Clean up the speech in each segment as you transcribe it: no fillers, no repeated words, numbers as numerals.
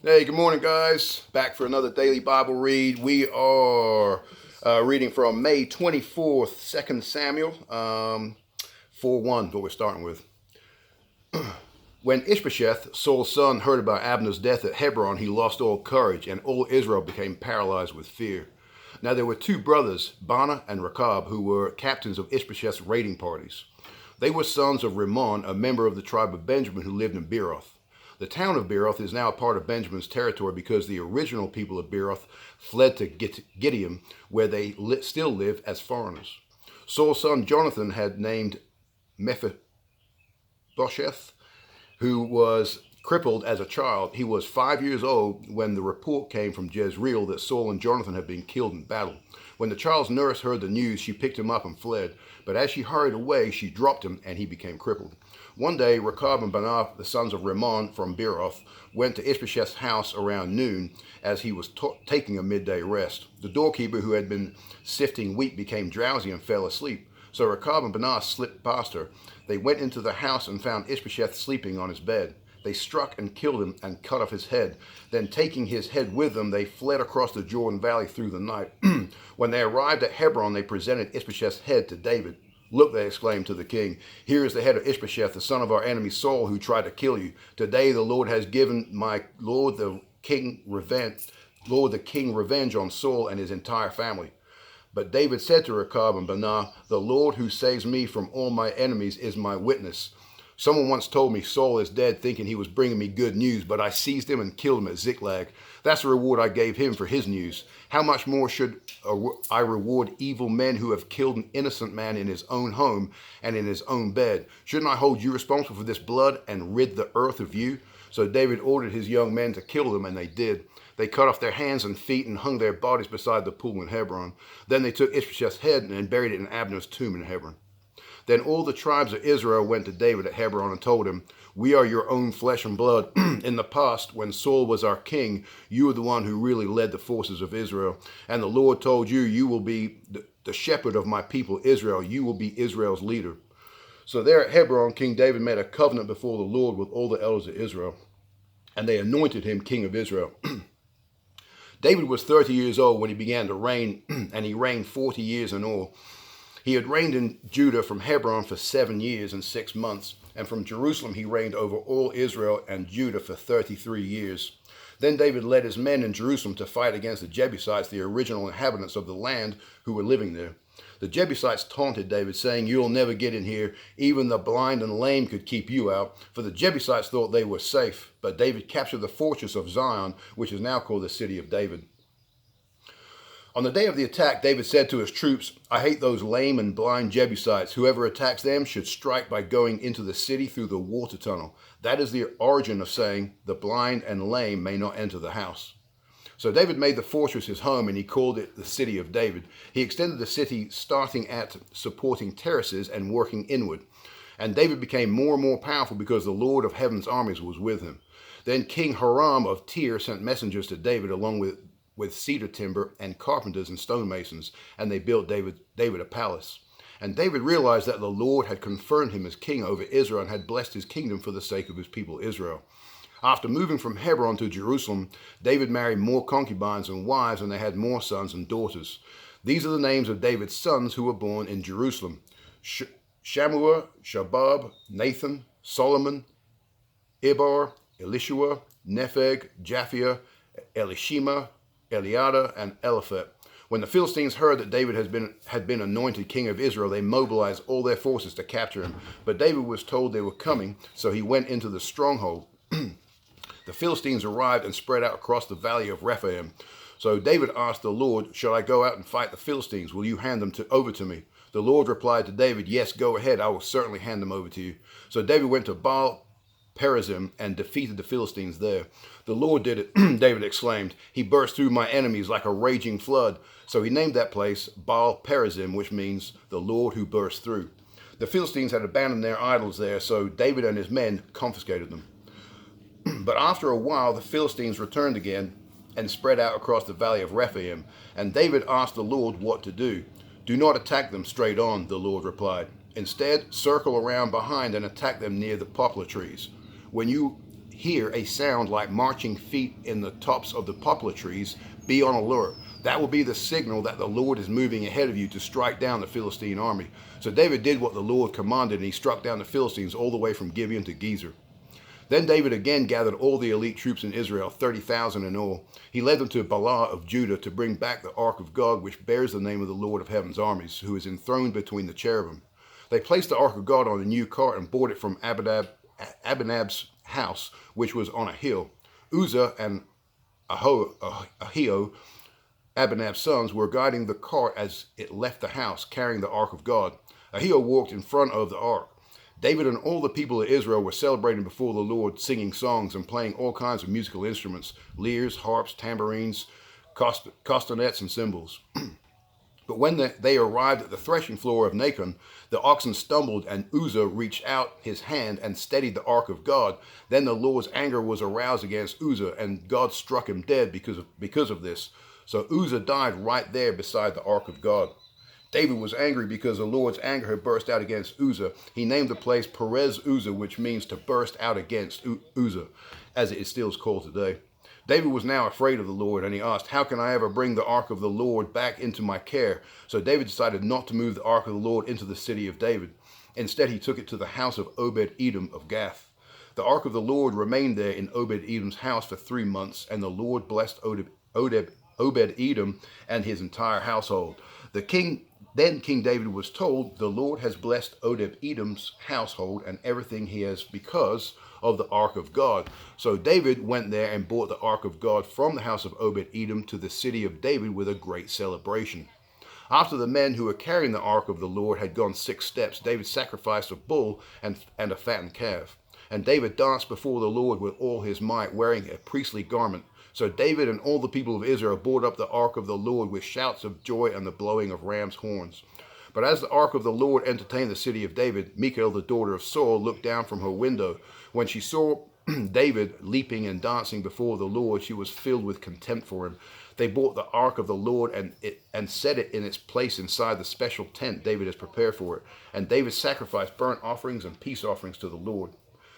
Hey, good morning, guys. Back for another daily Bible read. We are reading from May 24th, 2nd Samuel 4 1, what we're starting with. When Ishbosheth, Saul's son, heard about Abner's death at Hebron, he lost all courage, and all Israel became paralyzed with fear. Now there were two brothers, Baanah and Rechab, who were captains of Ishbosheth's raiding parties. They were sons of Rimmon, a member of the tribe of Benjamin who lived in Beeroth. The town of Beeroth is now a part of Benjamin's territory because the original people of Beeroth fled to Gideon, where they still live as foreigners. Saul's son Jonathan had named Mephibosheth, who was crippled as a child. He was 5 years old when the report came from Jezreel that Saul and Jonathan had been killed in battle. When the child's nurse heard the news, she picked him up and fled. But as she hurried away, she dropped him and he became crippled. One day, Rechab and Baanah, the sons of Rimmon from Beeroth, went to Ishbosheth's house around noon as he was taking a midday rest. The doorkeeper who had been sifting wheat became drowsy and fell asleep. So Rechab and Baanah slipped past her. They went into the house and found Ishbosheth sleeping on his bed. They struck and killed him and cut off his head. Then, taking his head with them, they fled across the Jordan Valley through the night. When they arrived at Hebron, they presented Ishbosheth's head to David. Look, they exclaimed to the king, here is the head of Ishbosheth, the son of our enemy Saul, who tried to kill you. Today the Lord has given my lord the king revenge on Saul and his entire family. But David said to Rechab and Baanah, the Lord who saves me from all my enemies is my witness. Someone once told me Saul is dead, thinking he was bringing me good news, but I seized him and killed him at Ziklag. That's the reward I gave him for his news. How much more should I reward evil men who have killed an innocent man in his own home and in his own bed? Shouldn't I hold you responsible for this blood and rid the earth of you? So David ordered his young men to kill them, and they did. They cut off their hands and feet and hung their bodies beside the pool in Hebron. Then they took Ishbosheth's head and buried it in Abner's tomb in Hebron. Then all the tribes of Israel went to David at Hebron and told him, we are your own flesh and blood. In the past, when Saul was our king, you were the one who really led the forces of Israel. And the Lord told you, you will be the shepherd of my people Israel. You will be Israel's leader. So there at Hebron, King David made a covenant before the Lord with all the elders of Israel, and they anointed him king of Israel. David was 30 years old when he began to reign, and he reigned 40 years in all. He had reigned in Judah from Hebron for 7 years and 6 months, and from Jerusalem he reigned over all Israel and Judah for 33 years. Then David led his men in Jerusalem to fight against the Jebusites, the original inhabitants of the land who were living there. The Jebusites taunted David, saying, you'll never get in here. Even the blind and lame could keep you out. For the Jebusites thought they were safe. But David captured the fortress of Zion, which is now called the city of David. On the day of the attack, David said to his troops, I hate those lame and blind Jebusites. Whoever attacks them should strike by going into the city through the water tunnel. That is the origin of saying, the blind and lame may not enter the house. So David made the fortress his home, and he called it the city of David. He extended the city, starting at supporting terraces and working inward. And David became more and more powerful because the Lord of heaven's armies was with him. Then King Hiram of Tyre sent messengers to David along with cedar timber and carpenters and stonemasons, and they built David a palace. And David realized that the Lord had confirmed him as king over Israel and had blessed his kingdom for the sake of his people Israel. After moving from Hebron to Jerusalem, David married more concubines and wives, and they had more sons and daughters. These are the names of David's sons who were born in Jerusalem: Shammua, Shobab, Nathan, Solomon, Ibar, Elishua, Nepheg, Japhia, Elishema, Eliada, and Eliphet. When the Philistines heard that David had been anointed king of Israel, they mobilized all their forces to capture him. But David was told they were coming, so he went into the stronghold. The Philistines arrived and spread out across the valley of Rephaim. So David asked the Lord, shall I go out and fight the Philistines? Will you hand them over to me? The Lord replied to David, yes, go ahead. I will certainly hand them over to you. So David went to Baal Perazim and defeated the Philistines there. The Lord did it, David exclaimed. He burst through my enemies like a raging flood. So he named that place Baal Perazim, which means the Lord who burst through. The Philistines had abandoned their idols there, so David and his men confiscated them. But after a while, the Philistines returned again and spread out across the valley of Rephaim. And David asked the Lord what to do. Do not attack them straight on, the Lord replied. Instead, circle around behind and attack them near the poplar trees. When you hear a sound like marching feet in the tops of the poplar trees, be on alert. That will be the signal that the Lord is moving ahead of you to strike down the Philistine army. So David did what the Lord commanded, and he struck down the Philistines all the way from Gibeon to Gezer. Then David again gathered all the elite troops in Israel, 30,000 in all. He led them to Baalah of Judah to bring back the ark of God, which bears the name of the Lord of heaven's armies, who is enthroned between the cherubim. They placed the ark of God on a new cart and brought it from Abinadab's house, which was on a hill. Uzzah and Ahio, Abinadab's sons, were guiding the cart as it left the house, carrying the ark of God. Ahio walked in front of the ark. David and all the people of Israel were celebrating before the Lord, singing songs and playing all kinds of musical instruments, lyres, harps, tambourines, castanets, and cymbals. But when they arrived at the threshing floor of Nacon, the oxen stumbled, and Uzzah reached out his hand and steadied the ark of God. Then the Lord's anger was aroused against Uzzah, and God struck him dead because of this. So Uzzah died right there beside the ark of God. David was angry because the Lord's anger had burst out against Uzzah. He named the place Perez Uzzah, which means to burst out against Uzzah, as it is still called today. David was now afraid of the Lord, and he asked, how can I ever bring the ark of the Lord back into my care? So David decided not to move the ark of the Lord into the city of David. Instead, he took it to the house of Obed-Edom of Gath. The ark of the Lord remained there in Obed-Edom's house for 3 months, and the Lord blessed Obed-Edom and his entire household. Then King David was told, the Lord has blessed Obed-Edom's household and everything he has because of the ark of God. So David went there and brought the ark of God from the house of Obed-Edom to the city of David with a great celebration. After the men who were carrying the ark of the Lord had gone 6 steps, David sacrificed a bull and a fattened calf. And David danced before the Lord with all his might, wearing a priestly garment. So David and all the people of Israel brought up the ark of the Lord with shouts of joy and the blowing of ram's horns. But as the ark of the Lord entertained the city of David, Michal, the daughter of Saul, looked down from her window. When she saw David leaping and dancing before the Lord, she was filled with contempt for him. They brought the ark of the Lord and set it in its place inside the special tent David has prepared for it. And David sacrificed burnt offerings and peace offerings to the Lord.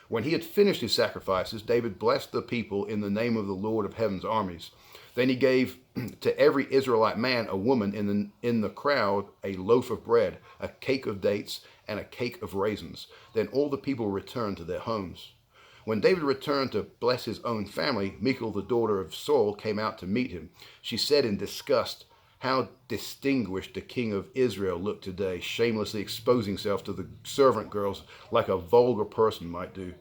When he had finished his sacrifices, David blessed the people in the name of the Lord of heaven's armies. Then he gave to every Israelite man or woman in the crowd a loaf of bread, a cake of dates, and a cake of raisins. Then all the people returned to their homes. When David returned to bless his own family, Michal, the daughter of Saul, came out to meet him. She said in disgust, how distinguished the king of Israel looked today, shamelessly exposing himself to the servant girls like a vulgar person might do.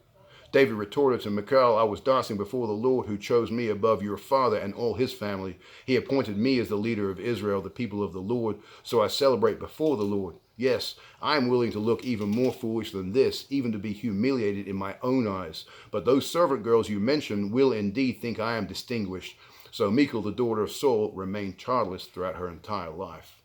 David retorted to Michal, I was dancing before the Lord who chose me above your father and all his family. He appointed me as the leader of Israel, the people of the Lord, so I celebrate before the Lord. Yes, I am willing to look even more foolish than this, even to be humiliated in my own eyes. But those servant girls you mentioned will indeed think I am distinguished. So Michal, the daughter of Saul, remained childless throughout her entire life.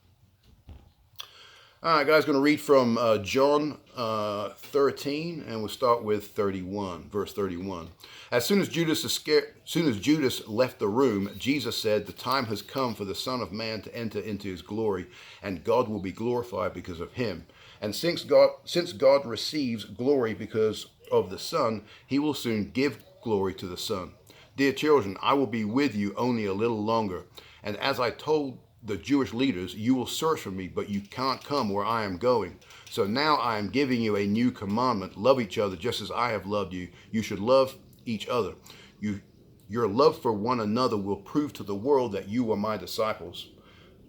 All right, guys, going to read from John 13, and we'll start with 31, verse 31. As soon as Judas left the room, Jesus said, the time has come for the Son of Man to enter into his glory, and God will be glorified because of him. And since God receives glory because of the Son, he will soon give glory to the Son. Dear children, I will be with you only a little longer. And as I told the Jewish leaders, you will search for me, but you can't come where I am going. So now I am giving you a new commandment. Love each other just as I have loved you. You should love each other. Your love for one another will prove to the world that you are my disciples.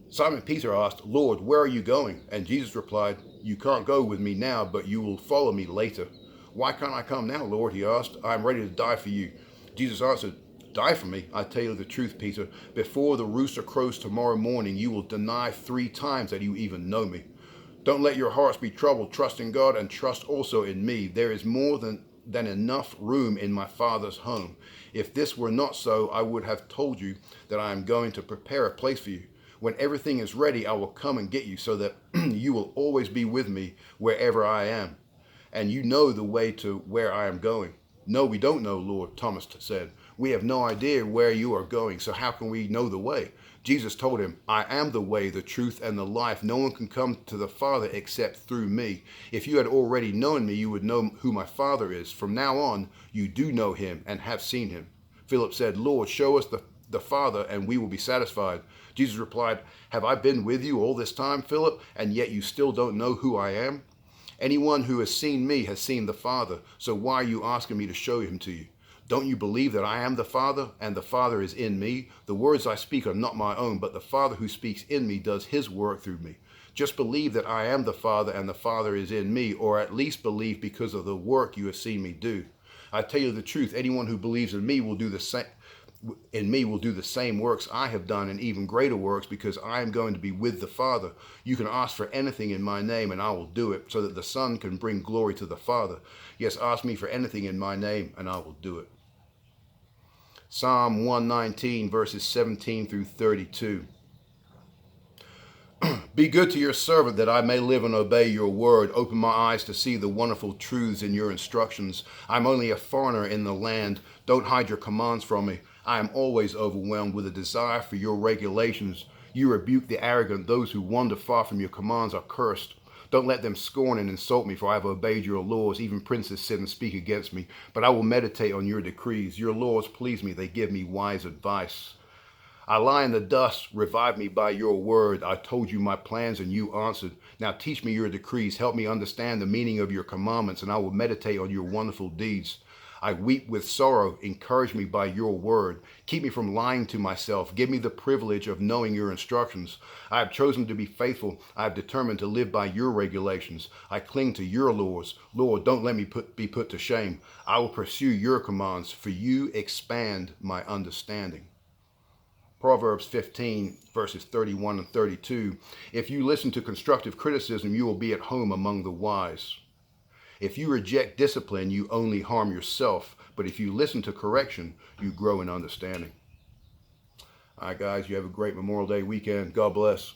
Simon Peter asked, Lord, where are you going? And Jesus replied, you can't go with me now, but you will follow me later. Why can't I come now, Lord? He asked. I am ready to die for you. Jesus answered, die for me. I tell you the truth, Peter. Before the rooster crows tomorrow morning, you will deny 3 times that you even know me. Don't let your hearts be troubled. Trust in God and trust also in me. There is more than enough room in my Father's home. If this were not so, I would have told you that I am going to prepare a place for you. When everything is ready, I will come and get you so that you will always be with me wherever I am. And you know the way to where I am going. No, we don't know, Lord, Thomas said. We have no idea where you are going, so how can we know the way? Jesus told him, I am the way, the truth, and the life. No one can come to the Father except through me. If you had already known me, you would know who my Father is. From now on, you do know him and have seen him. Philip said, Lord, show us the Father, and we will be satisfied. Jesus replied, have I been with you all this time, Philip, and yet you still don't know who I am? Anyone who has seen me has seen the Father. So why are you asking me to show him to you? Don't you believe that I am the Father, and the Father is in me? The words I speak are not my own, but the Father who speaks in me does his work through me. Just believe that I am the Father, and the Father is in me, or at least believe because of the work you have seen me do. I tell you the truth, anyone who believes in me will do the same works I have done, and even greater works, because I am going to be with the Father. You can ask for anything in my name, and I will do it, so that the Son can bring glory to the Father. Yes, ask me for anything in my name, and I will do it. Psalm 119, verses 17 through 32. Be good to your servant, that I may live and obey your word. Open my eyes to see the wonderful truths in your instructions. I'm only a foreigner in the land. Don't hide your commands from me. I am always overwhelmed with a desire for your regulations. You rebuke the arrogant. Those who wander far from your commands are cursed. Don't let them scorn and insult me, for I have obeyed your laws. Even princes sit and speak against me. But I will meditate on your decrees. Your laws please me. They give me wise advice. I lie in the dust. Revive me by your word. I told you my plans, and you answered. Now teach me your decrees. Help me understand the meaning of your commandments, and I will meditate on your wonderful deeds. I weep with sorrow. Encourage me by your word. Keep me from lying to myself. Give me the privilege of knowing your instructions. I have chosen to be faithful. I have determined to live by your regulations. I cling to your laws. Lord, don't let me be put to shame. I will pursue your commands, for you expand my understanding. Proverbs 15, verses 31 and 32. If you listen to constructive criticism, you will be at home among the wise. If you reject discipline, you only harm yourself. But if you listen to correction, you grow in understanding. All right, guys, you have a great Memorial Day weekend. God bless.